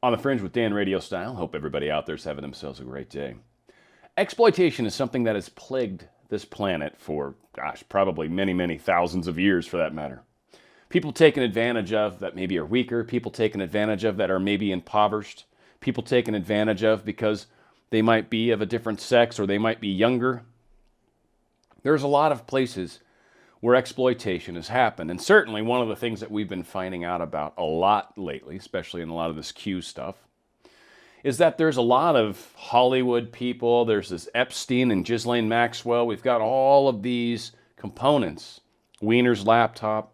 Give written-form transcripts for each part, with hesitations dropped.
On the Fringe with Dan RadioStyle. Hope everybody out there's having themselves a great day. Exploitation is something that has plagued this planet for, probably many, many thousands of years for that matter. People taken advantage of that maybe are weaker, people taken advantage of that are maybe impoverished, people taken advantage of because they might be of a different sex or they might be younger. There's a lot of places where exploitation has happened. And certainly one of the things that we've been finding out about a lot lately, especially in a lot of this Q stuff, is that there's a lot of Hollywood people. There's this Epstein and Maxwell. We've got all of these components, Wiener's laptop,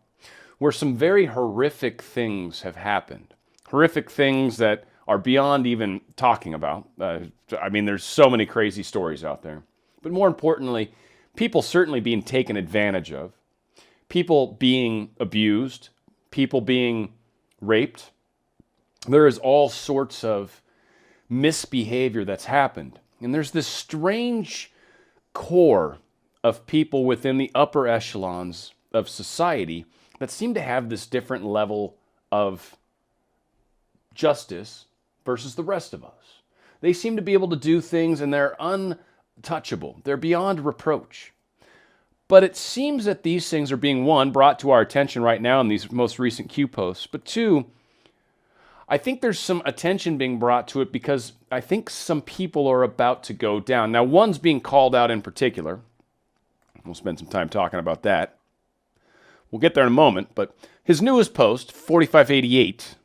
where some very horrific things have happened. Horrific things that are beyond even talking about. There's so many crazy stories out there. But more importantly, people certainly being taken advantage of, people being abused, people being raped. There is all sorts of misbehavior that's happened. And there's this strange core of people within the upper echelons of society that seem to have this different level of justice versus the rest of us. They seem to be able to do things and they're untouchable. They're beyond reproach. But it seems that these things are being, one, brought to our attention right now in these most recent Q posts, but two, I think there's some attention being brought to it because I think some people are about to go down. Now, one's being called out in particular. We'll spend some time talking about that. We'll get there in a moment, but his newest post, 4588,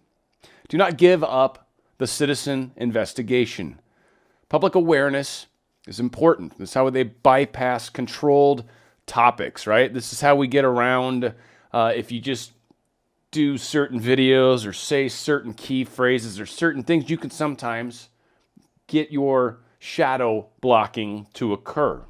do not give up the citizen investigation. Public awareness is important. This is how they bypass controlled topics, right? This is how we get around if you just do certain videos or say certain key phrases or certain things, you can sometimes get your shadow blocking to occur.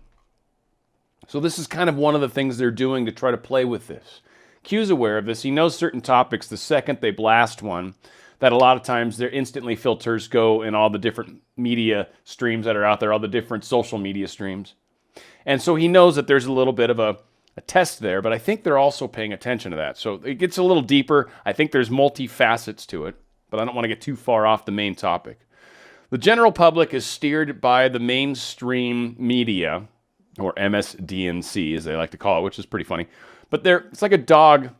So this is kind of one of the things they're doing to try to play with this. Q's aware of this. He knows certain topics. The second they blast one, that a lot of times their instantly filters go in all the different media streams that are out there, all the different social media streams. And so he knows that there's a little bit of a test there, but I think they're also paying attention to that. So it gets a little deeper. I think there's multi-facets to it, but I don't want to get too far off the main topic. The general public is steered by the mainstream media, or MSDNC as they like to call it, which is pretty funny. But it's like a dog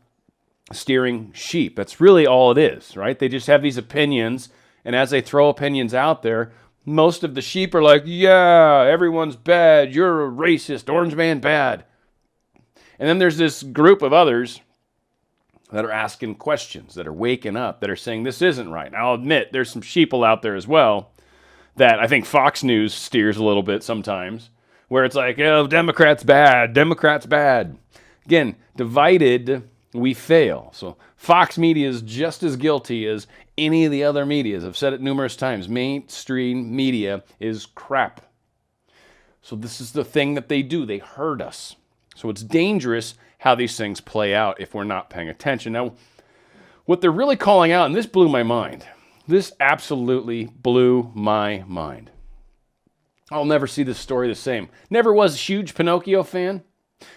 steering sheep. That's really all it is, right? They just have these opinions, and as they throw opinions out there, most of the sheep are like, yeah, everyone's bad, you're a racist, orange man bad. And then there's this group of others that are asking questions, that are waking up, that are saying this isn't right. Now, I'll admit, there's some sheeple out there as well that I think Fox News steers a little bit sometimes, where it's like, oh, Democrats bad, Democrats bad. Again, divided, we fail. So Fox media is just as guilty as any of the other medias. I've said it numerous times. Mainstream media is crap. So this is the thing that they do. They hurt us. So it's dangerous how these things play out if we're not paying attention. Now, what they're really calling out, and this blew my mind. This absolutely blew my mind. I'll never see this story the same. Never was a huge Pinocchio fan,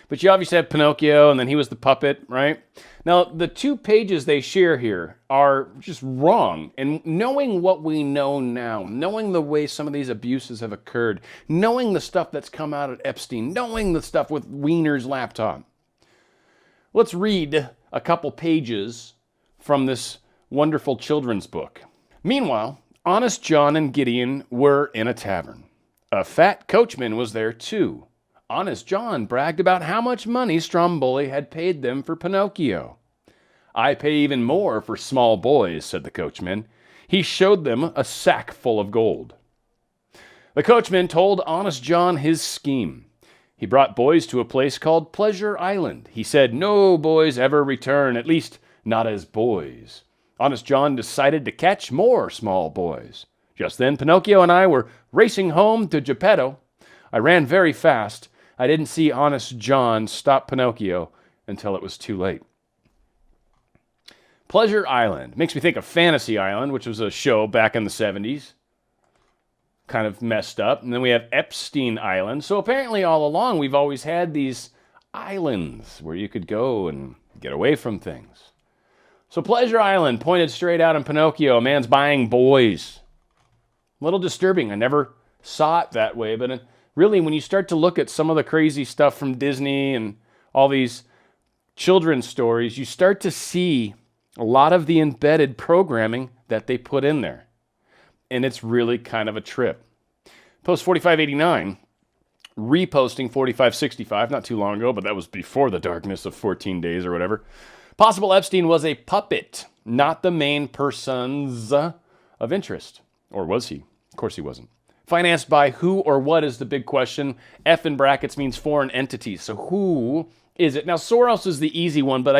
but you obviously had Pinocchio, and then he was the puppet, right? Now, the 2 pages they share here are just wrong. And knowing what we know now, knowing the way some of these abuses have occurred, knowing the stuff that's come out at Epstein, knowing the stuff with Wiener's laptop, let's read a couple pages from this wonderful children's book. Meanwhile, Honest John and Gideon were in a tavern. A fat coachman was there too. Honest John bragged about how much money Stromboli had paid them for Pinocchio. I pay even more for small boys, said the coachman. He showed them a sack full of gold. The coachman told Honest John his scheme. He brought boys to a place called Pleasure Island. He said no boys ever return, at least not as boys. Honest John decided to catch more small boys. Just then, Pinocchio and I were racing home to Geppetto. I ran very fast. I didn't see Honest John stop Pinocchio until it was too late. Pleasure Island makes me think of Fantasy Island, which was a show back in the 70s. Kind of messed up. And then we have Epstein Island. So apparently all along we've always had these islands where you could go and get away from things. So Pleasure Island pointed straight out in Pinocchio. A man's buying boys. A little disturbing. I never saw it that way. But really, when you start to look at some of the crazy stuff from Disney and all these children's stories, you start to see a lot of the embedded programming that they put in there. And it's really kind of a trip. Post 4589, reposting 4565, not too long ago, but that was before the darkness of 14 days or whatever. Possible Epstein was a puppet, not the main persons of interest. Or was he? Of course he wasn't. Financed by who or what is the big question. F in brackets means foreign entities. So who is it? Now, Soros is the easy one, but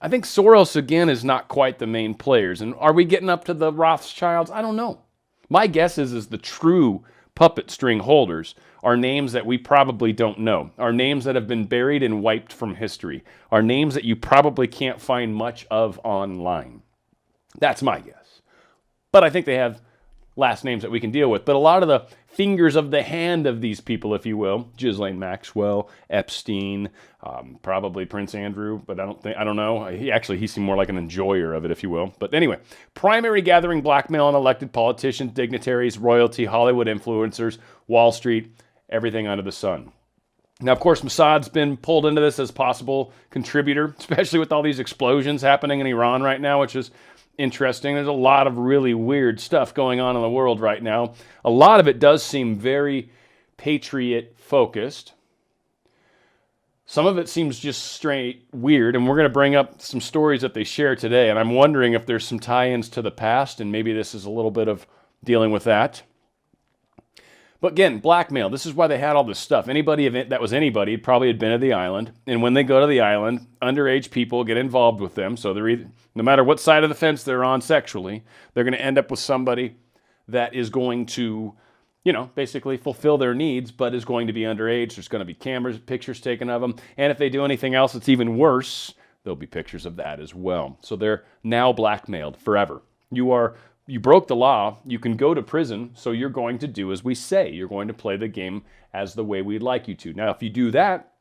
I think Soros, again, is not quite the main players. And are we getting up to the Rothschilds? I don't know. My guess is the true puppet string holders are names that we probably don't know, are names that have been buried and wiped from history, are names that you probably can't find much of online. That's my guess. But I think they have last names that we can deal with. But a lot of the fingers of the hand of these people, if you will, Ghislaine Maxwell, Epstein, probably Prince Andrew, but I don't know. He seemed more like an enjoyer of it, if you will. But anyway, primary gathering blackmail on elected politicians, dignitaries, royalty, Hollywood influencers, Wall Street, everything under the sun. Now, of course, Mossad's been pulled into this as possible contributor, especially with all these explosions happening in Iran right now, which is interesting. There's a lot of really weird stuff going on in the world right now. A lot of it does seem very patriot-focused. Some of it seems just straight weird, and we're going to bring up some stories that they share today, and I'm wondering if there's some tie-ins to the past, and maybe this is a little bit of dealing with that. But again, blackmail. This is why they had all this stuff. Anybody that was anybody probably had been to the island. And when they go to the island, underage people get involved with them. So they're either, no matter what side of the fence they're on sexually, they're going to end up with somebody that is going to, basically fulfill their needs, but is going to be underage. There's going to be cameras, pictures taken of them. And if they do anything else that's even worse, there'll be pictures of that as well. So they're now blackmailed forever. You broke the law, you can go to prison, so you're going to do as we say. You're going to play the game as the way we'd like you to. Now, if you do that,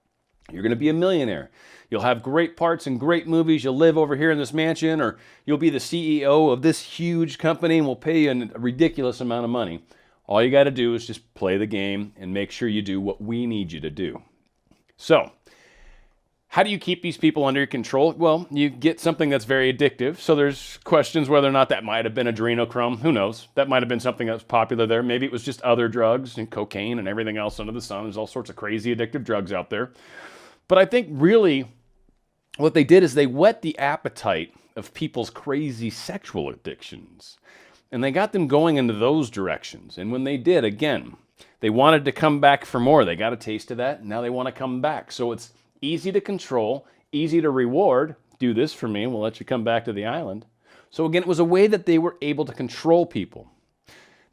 you're going to be a millionaire. You'll have great parts in great movies. You'll live over here in this mansion, or you'll be the CEO of this huge company, and we'll pay you a ridiculous amount of money. All you got to do is just play the game and make sure you do what we need you to do. So, how do you keep these people under your control? Well, you get something that's very addictive. So there's questions whether or not that might have been adrenochrome. Who knows? That might have been something that was popular there. Maybe it was just other drugs and cocaine and everything else under the sun. There's all sorts of crazy addictive drugs out there. But I think really what they did is they whet the appetite of people's crazy sexual addictions. And they got them going into those directions. And when they did, again, they wanted to come back for more. They got a taste of that. And now they want to come back. So it's easy to control, easy to reward. Do this for me, and we'll let you come back to the island. So again, it was a way that they were able to control people.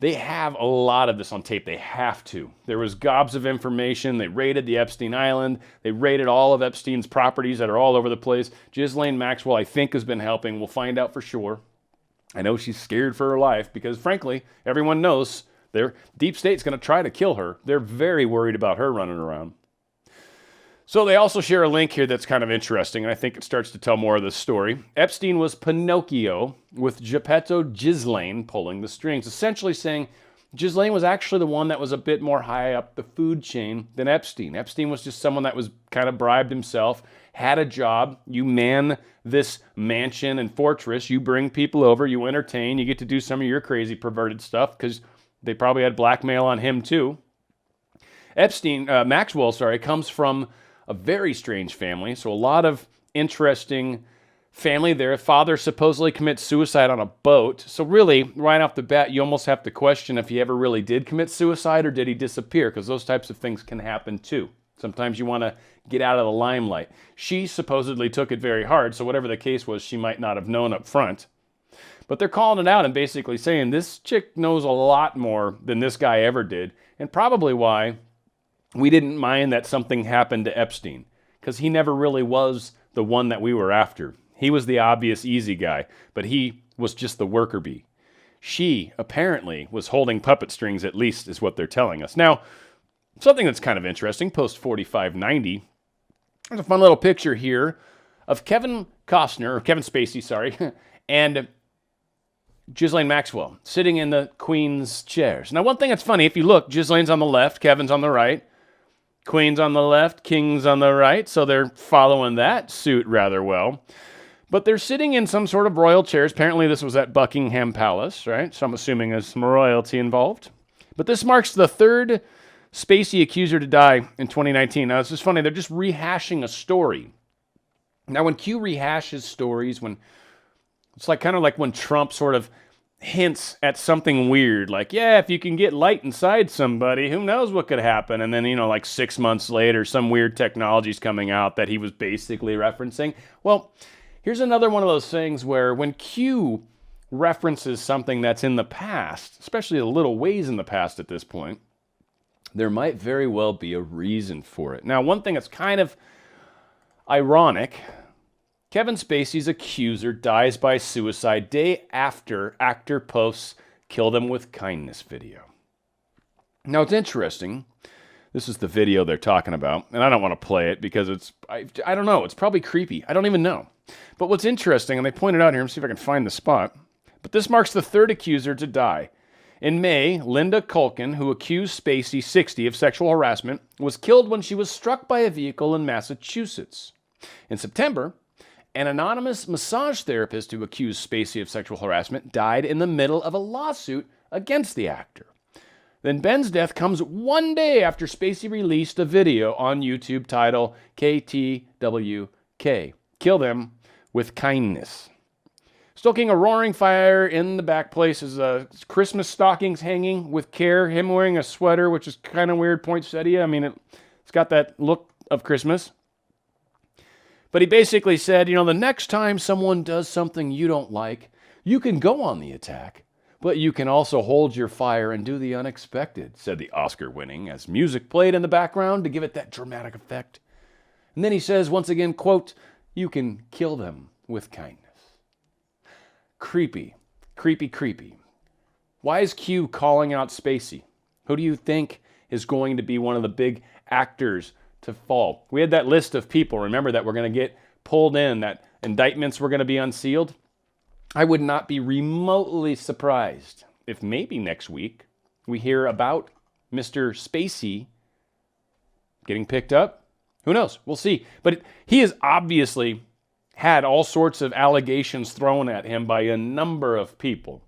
They have a lot of this on tape. They have to. There was gobs of information. They raided the Epstein Island. They raided all of Epstein's properties that are all over the place. Ghislaine Maxwell, I think, has been helping. We'll find out for sure. I know she's scared for her life because, frankly, everyone knows their deep state's going to try to kill her. They're very worried about her running around. So they also share a link here that's kind of interesting, and I think it starts to tell more of this story. Epstein was Pinocchio, with Geppetto Ghislaine pulling the strings, essentially saying Ghislaine was actually the one that was a bit more high up the food chain than Epstein. Epstein was just someone that was kind of bribed himself, had a job. You man this mansion and fortress. You bring people over. You entertain. You get to do some of your crazy perverted stuff because they probably had blackmail on him too. Maxwell comes from a very strange family, so a lot of interesting family there. Father supposedly commits suicide on a boat. So really, right off the bat, you almost have to question if he ever really did commit suicide or did he disappear, because those types of things can happen too. Sometimes you want to get out of the limelight. She supposedly took it very hard, so whatever the case was, she might not have known up front. But they're calling it out and basically saying this chick knows a lot more than this guy ever did, and probably why we didn't mind that something happened to Epstein, because he never really was the one that we were after. He was the obvious easy guy, but he was just the worker bee. She apparently was holding puppet strings, at least is what they're telling us. Now, something that's kind of interesting, post 4590, there's a fun little picture here of Kevin Spacey, sorry, and Ghislaine Maxwell sitting in the Queen's chairs. Now, one thing that's funny, if you look, Ghislaine's on the left, Kevin's on the right, Queen's on the left, King's on the right, so they're following that suit rather well. But they're sitting in some sort of royal chairs. Apparently this was at Buckingham Palace, right? So I'm assuming there's some royalty involved. But this marks the third Spacey accuser to die in 2019. Now, it's just funny. They're just rehashing a story. Now, when Q rehashes stories, it's like kind of like when Trump sort of hints at something weird, like, yeah, if you can get light inside somebody, who knows what could happen? And then, like 6 months later, some weird technology's coming out that he was basically referencing. Well, here's another one of those things where when Q references something that's in the past, especially a little ways in the past at this point, there might very well be a reason for it. Now, one thing that's kind of ironic, Kevin Spacey's accuser dies by suicide day after actor posts "kill them with kindness" video. Now, it's interesting. This is the video they're talking about, and I don't want to play it because I don't know, it's probably creepy. I don't even know. But what's interesting, and they pointed out here, let me see if I can find the spot, but this marks the third accuser to die. In May, Linda Culkin, who accused Spacey, 60, of sexual harassment, was killed when she was struck by a vehicle in Massachusetts. In September, an anonymous massage therapist who accused Spacey of sexual harassment died in the middle of a lawsuit against the actor. Then Ben's death comes one day after Spacey released a video on YouTube titled KTWK, Kill Them with Kindness. Stoking a roaring fire in the back place is Christmas stockings hanging with care, him wearing a sweater, which is kind of weird, poinsettia. I mean, it's got that look of Christmas. But he basically said, the next time someone does something you don't like, you can go on the attack, but you can also hold your fire and do the unexpected, said the Oscar-winning, as music played in the background to give it that dramatic effect. And then he says, once again, quote, "You can kill them with kindness." Creepy, creepy, creepy. Why is Q calling out Spacey? Who do you think is going to be one of the big actors to fall? We had that list of people, remember, that we're going to get pulled in, that indictments were going to be unsealed. I would not be remotely surprised if maybe next week we hear about Mr. Spacey getting picked up. Who knows? We'll see. But he has obviously had all sorts of allegations thrown at him by a number of people.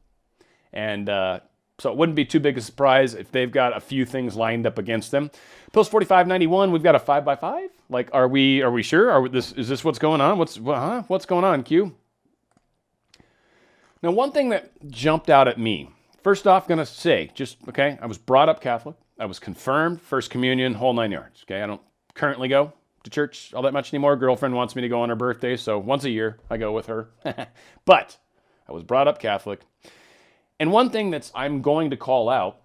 And so it wouldn't be too big a surprise if they've got a few things lined up against them. Post 4591, we've got a 5x5. Like, are we sure? Is this what's going on? What's going on, Q? Now, one thing that jumped out at me, first off, going to say, I was brought up Catholic. I was confirmed, First Communion, whole 9 yards. Okay, I don't currently go to church all that much anymore. Girlfriend wants me to go on her birthday, so once a year I go with her. But I was brought up Catholic. And one thing I'm going to call out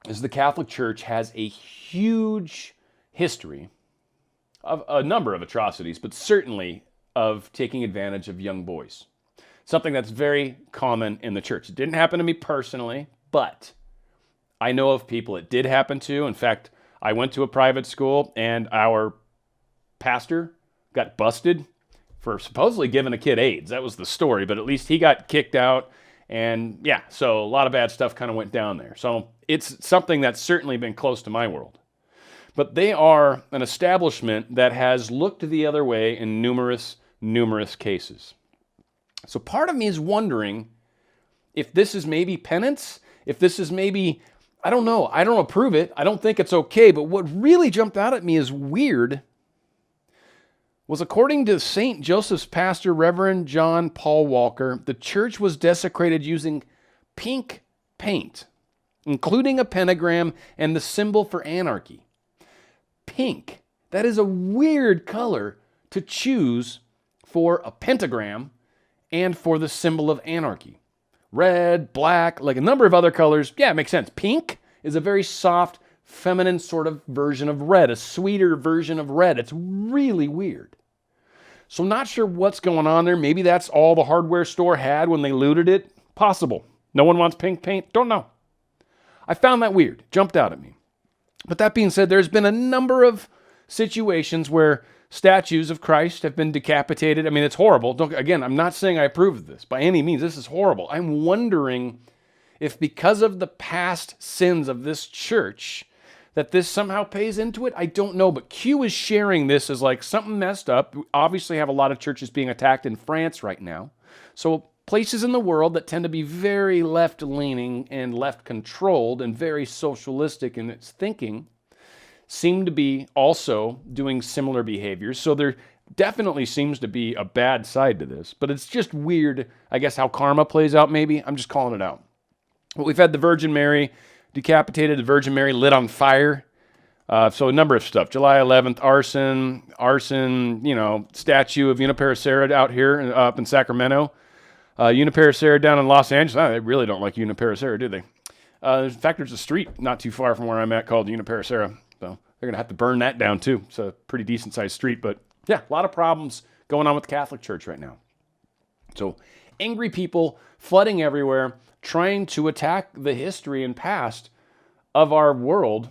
is the Catholic Church has a huge history of a number of atrocities, but certainly of taking advantage of young boys. Something that's very common in the church. It didn't happen to me personally, but I know of people it did happen to. In fact, I went to a private school and our pastor got busted for supposedly giving a kid AIDS. That was the story, but at least he got kicked out. And yeah, so a lot of bad stuff kind of went down there. So it's something that's certainly been close to my world. But they are an establishment that has looked the other way in numerous cases. So part of me is wondering if this is maybe penance, if this is maybe, I don't know. I don't approve it. I don't think it's okay. But what really jumped out at me as weird was, according to St. Joseph's pastor, Reverend John Paul Walker, the church was desecrated using pink paint, including a pentagram and the symbol for anarchy. Pink. That is a weird color to choose for a pentagram and for the symbol of anarchy. Red, black, like a number of other colors. Yeah, it makes sense. Pink is a very soft, feminine sort of version of red, a sweeter version of red. It's really weird. So not sure what's going on there. Maybe that's all the hardware store had when they looted it. Possible. No one wants pink paint. Don't know. I found that weird. Jumped out at me. But that being said, there's been a number of situations where Statues of Christ have been decapitated. I mean, it's horrible. Again, I'm not saying I approve of this by any means. This is horrible. I'm wondering if because of the past sins of this church, that this somehow pays into it. I don't know, but Q is sharing this as like something messed up. We obviously have a lot of churches being attacked in France right now. So places in the world that tend to be very left-leaning and left-controlled and very socialistic in its thinking seem to be also doing similar behaviors. So there definitely seems to be a bad side to this, but it's just weird, I guess, how karma plays out maybe. I'm just calling it out. Well, we've had the Virgin Mary decapitated, the Virgin Mary lit on fire. So a number of stuff. July 11th, arson, statue of Uniparicera out here up in Sacramento. Uniparicera down in Los Angeles. They really don't like Uniparicera, do they? In fact, there's a street not too far from where I'm at called Uniparicera. So they're going to have to burn that down too. It's a pretty decent sized street. But yeah, a lot of problems going on with the Catholic Church right now. So angry people flooding everywhere, trying to attack the history and past of our world.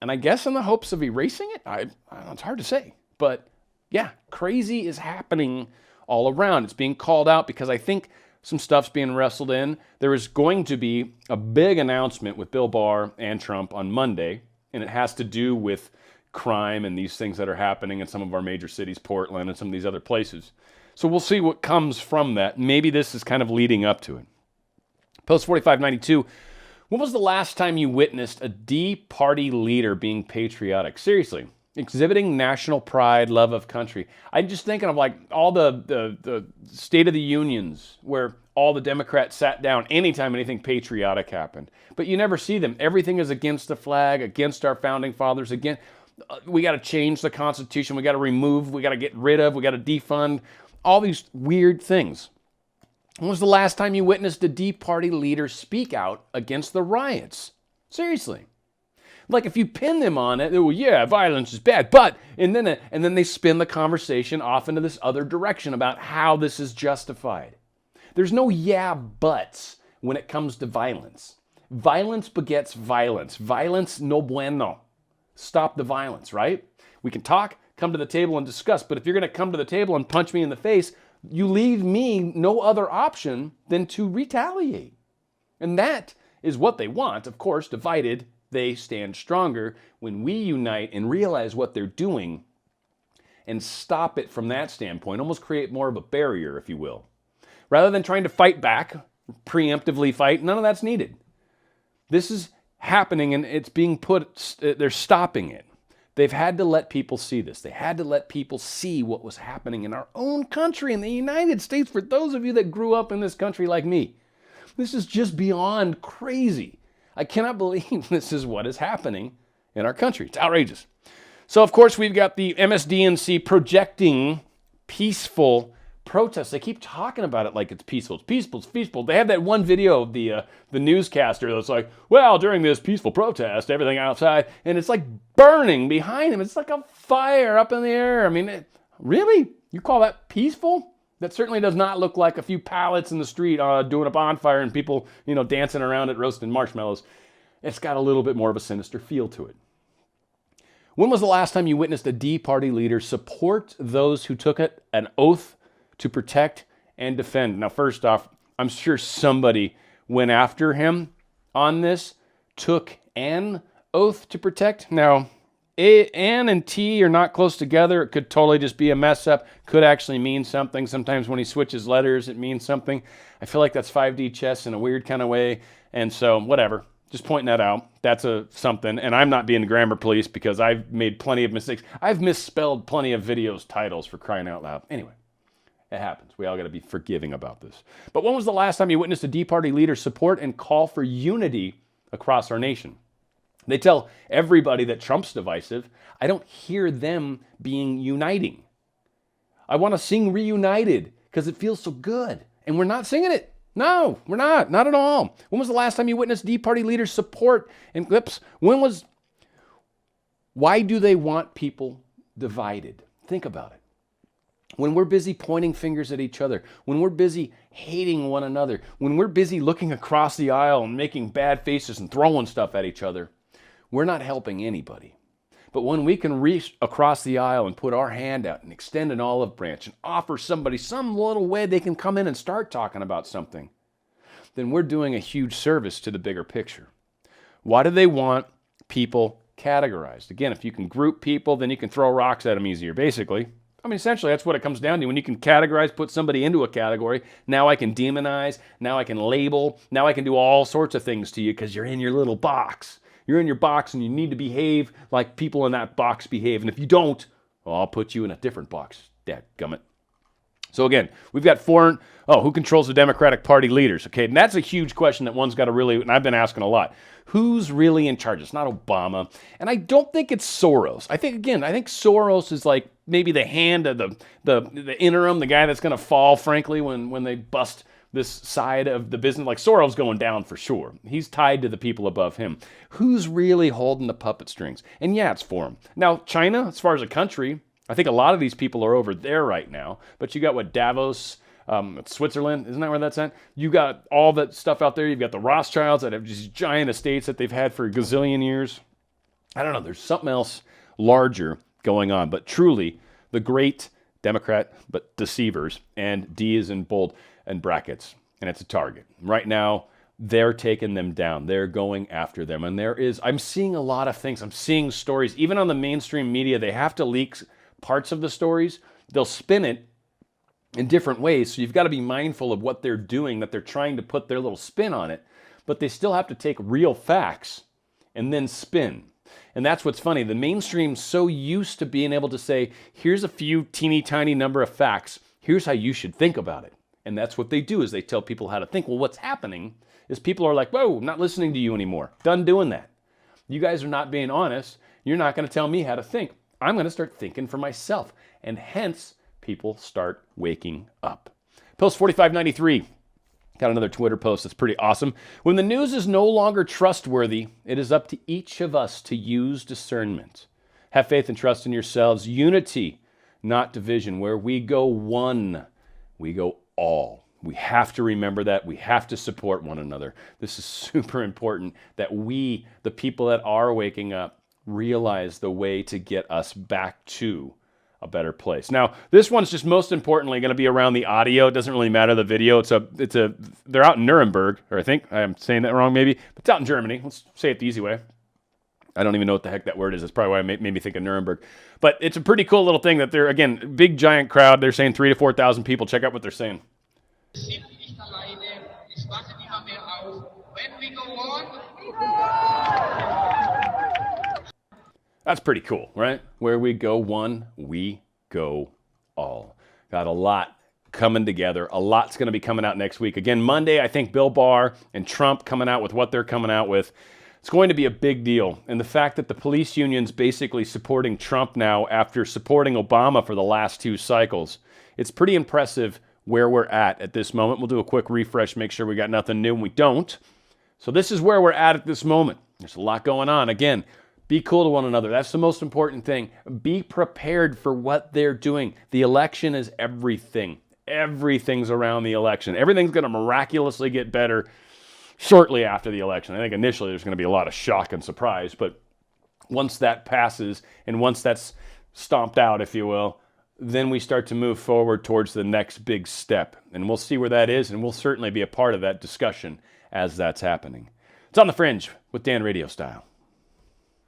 And I guess in the hopes of erasing it? I don't know, it's hard to say. But yeah, crazy is happening all around. It's being called out because I think some stuff's being wrestled in. There is going to be a big announcement with Bill Barr and Trump on Monday, and it has to do with crime and these things that are happening in some of our major cities, Portland and some of these other places. So we'll see what comes from that. Maybe this is kind of leading up to it. Post 4592, when was the last time you witnessed a D-party leader being patriotic? Seriously, exhibiting national pride, love of country. I'm just thinking of like all the State of the Unions where all the Democrats sat down anytime anything patriotic happened. But you never see them. Everything is against the flag, against our founding fathers, again. We got to change the Constitution. We got to remove, we got to get rid of, we got to defund, all these weird things. When was the last time you witnessed a D-party leader speak out against the riots? Seriously. Like if you pin them on it, well, yeah, violence is bad, but, and then they spin the conversation off into this other direction about how this is justified. There's no yeah, buts when it comes to violence. Violence begets violence. Violence no bueno. Stop the violence, right? We can talk, come to the table and discuss, but if you're going to come to the table and punch me in the face, you leave me no other option than to retaliate. And that is what they want. Of course, divided, they stand stronger. When we unite and realize what they're doing and stop it from that standpoint, almost create more of a barrier, if you will. Rather than trying to fight back, preemptively fight, none of that's needed. This is happening and it's being put, they're stopping it. They've had to let people see this. They had to let people see what was happening in our own country, in the United States, for those of you that grew up in this country like me. This is just beyond crazy. I cannot believe this is what is happening in our country. It's outrageous. So, of course, we've got the MSDNC projecting peaceful protests. They keep talking about it like it's peaceful. It's peaceful. It's peaceful. They have that one video of the newscaster that's like, well, during this peaceful protest, everything outside, and it's like burning behind him. It's like a fire up in the air. I mean, really? You call that peaceful? That certainly does not look like a few pallets in the street doing a bonfire and people, dancing around it, roasting marshmallows. It's got a little bit more of a sinister feel to it. When was the last time you witnessed a D-party leader support those who took an oath to protect and defend? Now, first off, I'm sure somebody went after him on this, took an oath to protect. Now, N and T are not close together. It could totally just be a mess up. Could actually mean something. Sometimes when he switches letters, it means something. I feel like that's 5D chess in a weird kind of way. And so, whatever. Just pointing that out. That's something. And I'm not being the grammar police because I've made plenty of mistakes. I've misspelled plenty of videos' titles, for crying out loud. Anyway, it happens. We all got to be forgiving about this. But when was the last time you witnessed a D-party leader support and call for unity across our nation? They tell everybody that Trump's divisive. I don't hear them being uniting. I want to sing Reunited because it feels so good. And we're not singing it. No, we're not. Not at all. When was the last time you witnessed D-party leaders support and clips? Why do they want people divided? Think about it. When we're busy pointing fingers at each other, when we're busy hating one another, when we're busy looking across the aisle and making bad faces and throwing stuff at each other, we're not helping anybody. But when we can reach across the aisle and put our hand out and extend an olive branch and offer somebody some little way they can come in and start talking about something, then we're doing a huge service to the bigger picture. Why do they want people categorized? Again, if you can group people, then you can throw rocks at them easier, basically. I mean, essentially, that's what it comes down to. When you can categorize, put somebody into a category, now I can demonize, now I can label, now I can do all sorts of things to you because you're in your little box. You're in your box and you need to behave like people in that box behave. And if you don't, well, I'll put you in a different box, dadgummit. So again, we've got who controls the Democratic Party leaders? Okay, and that's a huge question that one's got to really, and I've been asking a lot. Who's really in charge? It's not Obama. And I don't think it's Soros. I think Soros is like maybe the hand of the interim, the guy that's going to fall, frankly, when they bust this side of the business. Like Soros going down for sure. He's tied to the people above him. Who's really holding the puppet strings? And yeah, it's for him. Now, China, as far as a country, I think a lot of these people are over there right now. But you got Davos, Switzerland, isn't that where that's at? You got all that stuff out there. You've got the Rothschilds that have these giant estates that they've had for a gazillion years. I don't know. There's something else larger going on. But truly, the great Democrat, but deceivers, and D is in bold and brackets, and it's a target. Right now, they're taking them down. They're going after them. And I'm seeing a lot of things. I'm seeing stories. Even on the mainstream media, they have to leak parts of the stories. They'll spin it in different ways. So you've got to be mindful of what they're doing, that they're trying to put their little spin on it. But they still have to take real facts and then spin. And that's what's funny. The mainstream's so used to being able to say, here's a few teeny tiny number of facts. Here's how you should think about it. And that's what they do, is they tell people how to think. Well, what's happening is people are like, whoa, I'm not listening to you anymore. Done doing that. You guys are not being honest. You're not going to tell me how to think. I'm going to start thinking for myself. And hence, people start waking up. Post 4593. Got another Twitter post that's pretty awesome. When the news is no longer trustworthy, it is up to each of us to use discernment. Have faith and trust in yourselves. Unity, not division. Where we go one, we go all. We have to remember that. We have to support one another. This is super important that we, the people that are waking up, realize the way to get us back to a better place. Now, this one's just most importantly going to be around the audio. It doesn't really matter the video. They're out in Nuremberg, or I think I'm saying that wrong maybe, but it's out in Germany. Let's say it the easy way. I don't even know what the heck that word is. That's probably why it made me think of Nuremberg. But it's a pretty cool little thing that they're, again, big giant crowd. They're saying 3,000 to 4,000 people. Check out what they're saying. That's pretty cool, right? Where we go one, we go all. Got a lot coming together. A lot's going to be coming out next week. Again, Monday, I think Bill Barr and Trump coming out with what they're coming out with. It's going to be a big deal. And the fact that the police union's basically supporting Trump now after supporting Obama for the last two cycles, it's pretty impressive where we're at this moment. We'll do a quick refresh, make sure we got nothing new, and we don't. So this is where we're at this moment. There's a lot going on. Again, be cool to one another. That's the most important thing. Be prepared for what they're doing. The election is everything. Everything's around the election. Everything's going to miraculously get better shortly after the election. I think initially there's going to be a lot of shock and surprise, but once that passes and once that's stomped out, if you will, then we start to move forward towards the next big step. And we'll see where that is, and we'll certainly be a part of that discussion as that's happening. It's on the Fringe with Dan Radio Style.